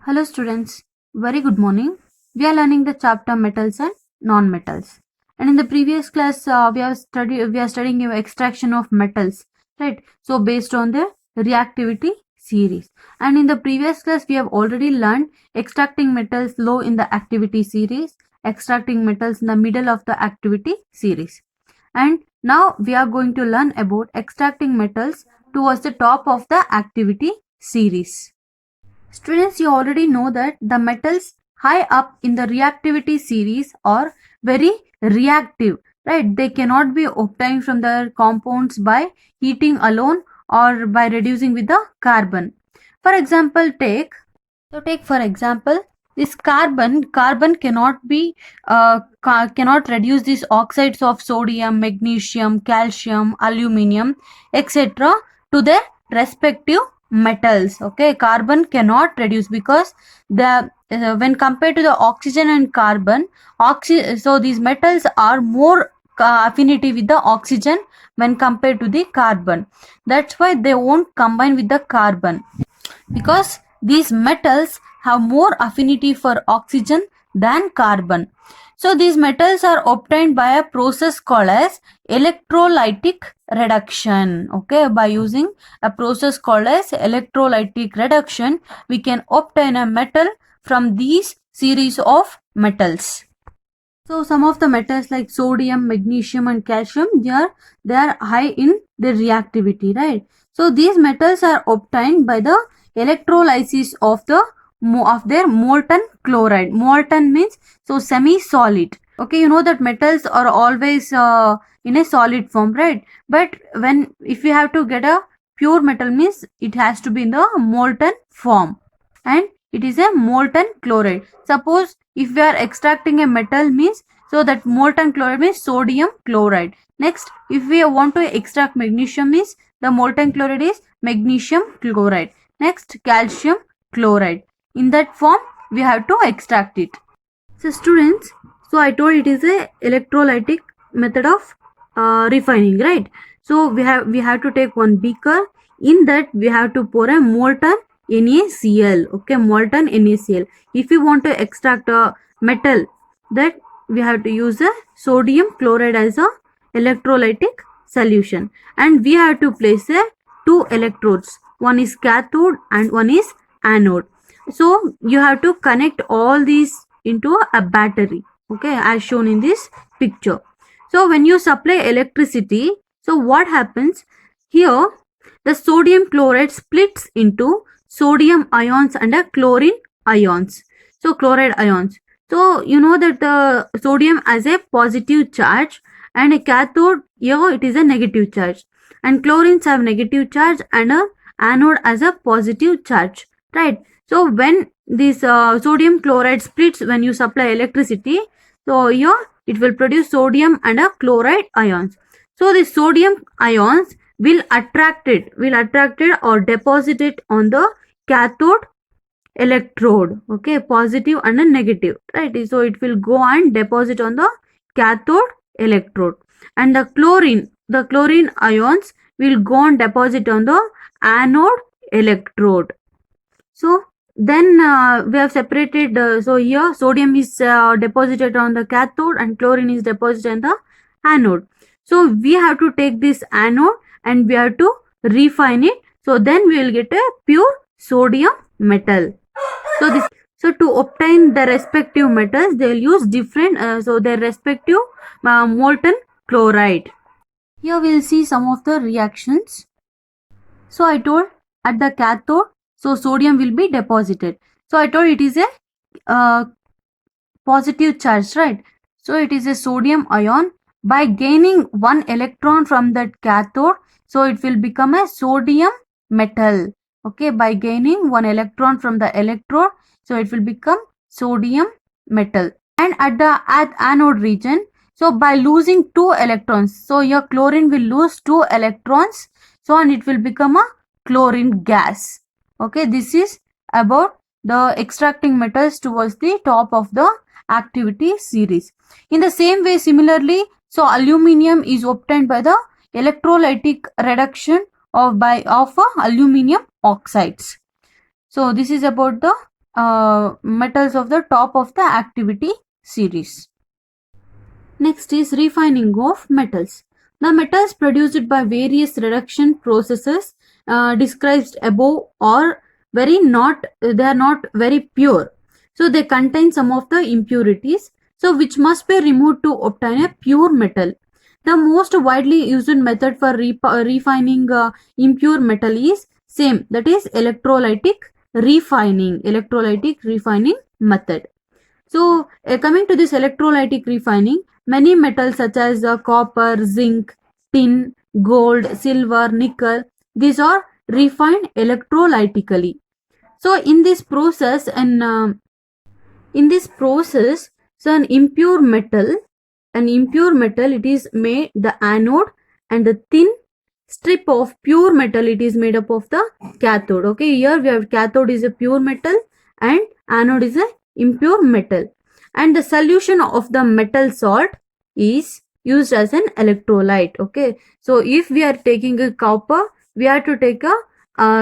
Hello students, very good morning. We are learning the chapter metals and non-metals. And in the previous class, we are studying extraction of metals, right? So based on the reactivity series. And in the previous class, we have already learned extracting metals low in the activity series, extracting metals in the middle of the activity series. And now we are going to learn about extracting metals towards the top of the activity series. Students, you already know that the metals high up in the reactivity series are very reactive, right? They cannot be obtained from the compounds by heating alone or by reducing with the carbon. For example, take for example this carbon cannot be cannot reduce these oxides of sodium, magnesium, calcium, aluminum, etc. to their respective metals. Okay, carbon cannot reduce because the when compared to the oxygen and carbon, so these metals are more affinity with the oxygen when compared to the carbon. That's why they won't combine with the carbon, because these metals have more affinity for oxygen than carbon. So these metals are obtained by a process called as electrolytic reduction. Okay, by using a process called as electrolytic reduction, we can obtain a metal from these series of metals. So some of the metals like sodium, magnesium and calcium, they are high in their reactivity, right? So these metals are obtained by the electrolysis of their molten chloride. Molten means so semi-solid. Okay, you know that metals are always in a solid form, right? But if we have to get a pure metal, means it has to be in the molten form, and it is a molten chloride. Suppose if we are extracting a metal, means so that molten chloride means sodium chloride. Next, if we want to extract magnesium, means the molten chloride is magnesium chloride. Next, calcium chloride. In that form we have to extract it. So students, so I told it is a electrolytic method of refining, right? So we have to take one beaker. In that we have to pour a molten NaCl. Okay, molten NaCl. If you want to extract a metal, that we have to use a sodium chloride as a electrolytic solution, and we have to place a two electrodes. One is cathode and one is anode. So you have to connect all these into a battery, okay, as shown in this picture. So when you supply electricity, so what happens here, the sodium chloride splits into sodium ions and a chlorine ions, so chloride ions. So you know that the sodium has a positive charge, and a cathode, here it is a negative charge, and chlorines have negative charge and a anode as a positive charge, right? So when this sodium chloride splits when you supply electricity, so here it will produce sodium and a chloride ions. So the sodium ions will attract it or deposit it on the cathode electrode, okay, positive and a negative, right? So it will go and deposit on the cathode electrode, and the chlorine ions will go and deposit on the anode electrode. So then we have separated, so here sodium is deposited on the cathode and chlorine is deposited on the anode. So we have to take this anode and we have to refine it, so then we will get a pure sodium metal. So to obtain the respective metals, they will use different so their respective molten chloride. Here we will see some of the reactions. So I told at the cathode, so sodium will be deposited. So I told it is a positive charge, right? So it is a sodium ion. By gaining one electron from that cathode, so it will become a sodium metal. Okay, by gaining one electron from the electrode, so it will become sodium metal. And at anode region, so by losing two electrons, so your chlorine will lose two electrons, so and it will become a chlorine gas. Okay, this is about the extracting metals towards the top of the activity series. In the same way, similarly, so aluminium is obtained by the electrolytic reduction of aluminium oxides. So this is about the metals of the top of the activity series. Next is refining of metals. The metals produced by various reduction processes described above are they are not very pure. So they contain some of the impurities, so which must be removed to obtain a pure metal. The most widely used method for refining impure metal is same, that is electrolytic refining method. So coming to this electrolytic refining, many metals such as copper, zinc, tin, gold, silver, nickel, these are refined electrolytically. So in this process, so an impure metal, it is made the anode, and the thin strip of pure metal, it is made up of the cathode. Okay, here we have cathode is a pure metal and anode is a impure metal, and the solution of the metal salt is used as an electrolyte. Okay, so if we are taking a copper, we have to take a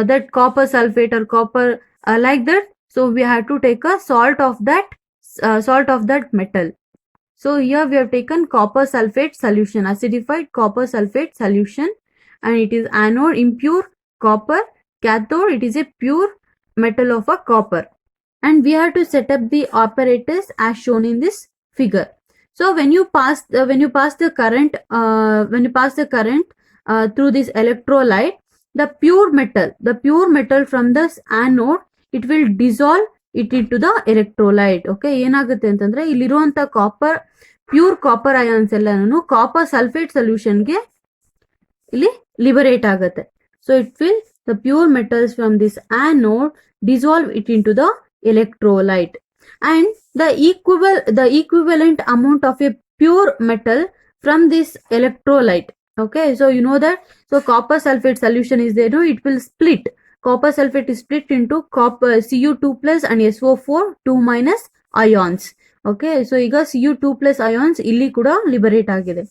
that copper sulfate or copper like that, so we have to take a salt of that metal. So here we have taken copper sulfate solution, acidified copper sulfate solution, and it is anode impure copper, cathode it is a pure metal of a copper, and we have to set up the apparatus as shown in this figure. So when you pass the current through this electrolyte, the pure metal from this anode, it will dissolve it into the electrolyte. Okay, ಏನಾಗುತ್ತೆ ಅಂತಂದ್ರೆ ಇಲ್ಲಿರುವಂತ pure copper ions ಎಲ್ಲಾನು copper sulphate ಸೊಲ್ಯೂಷನ್ಗೆ ಇಲ್ಲಿ liberate ಆಗುತ್ತೆ. So it will the pure metals from this anode dissolve it into the electrolyte, and the equivalent amount of a pure metal from this electrolyte. Okay, so you know that, so copper sulfate solution is there, no, it will split. Copper sulfate is split into copper Cu2 plus and SO4 2 minus ions. Okay, so ಈಗ Cu2 plus ions ಇಲ್ಲಿ ಕೂಡ liberate ಆಗಿದೆ.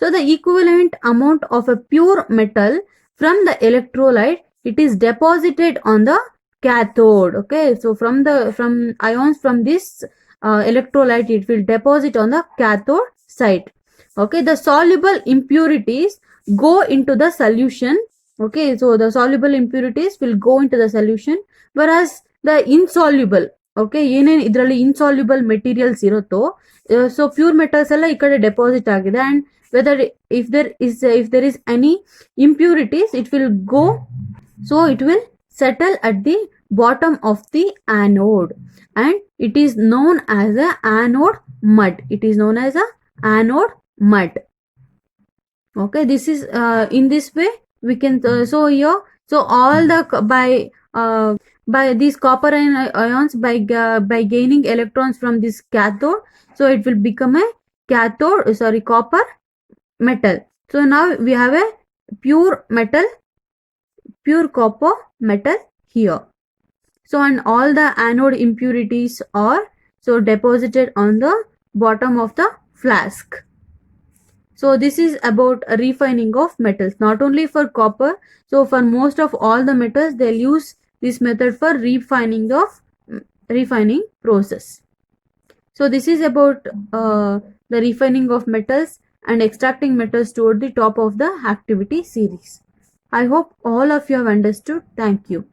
So the equivalent amount of a pure metal from the electrolyte, it is deposited on the cathode. Okay, so from ions from this electrolyte, it will deposit on the cathode side. Okay, the soluble impurities go into the solution. Okay, so the soluble impurities will go into the solution, whereas the insoluble, okay, ಏನೇನ್ ಇದರಲ್ಲಿ insoluble materials ಇರುತ್ತೋ, so pure metals ಎಲ್ಲ ಈ ಕಡೆ deposit ಆಗಿದೆ, and whether if there is any impurities, it will go, so it will settle at the bottom of the anode, and it is known as a anode mud. Okay, this is in this way we can so here, so all the by these copper ions, by gaining electrons from this cathode, so it will become a copper metal. So now we have a pure copper metal here. So and all the anode impurities are so deposited on the bottom of the flask. So this is about refining of metals, not only for copper. So for most of all the metals, they'll use this method for refining process. So this is about the refining of metals and extracting metals toward the top of the activity series. I hope all of you have understood. Thank you.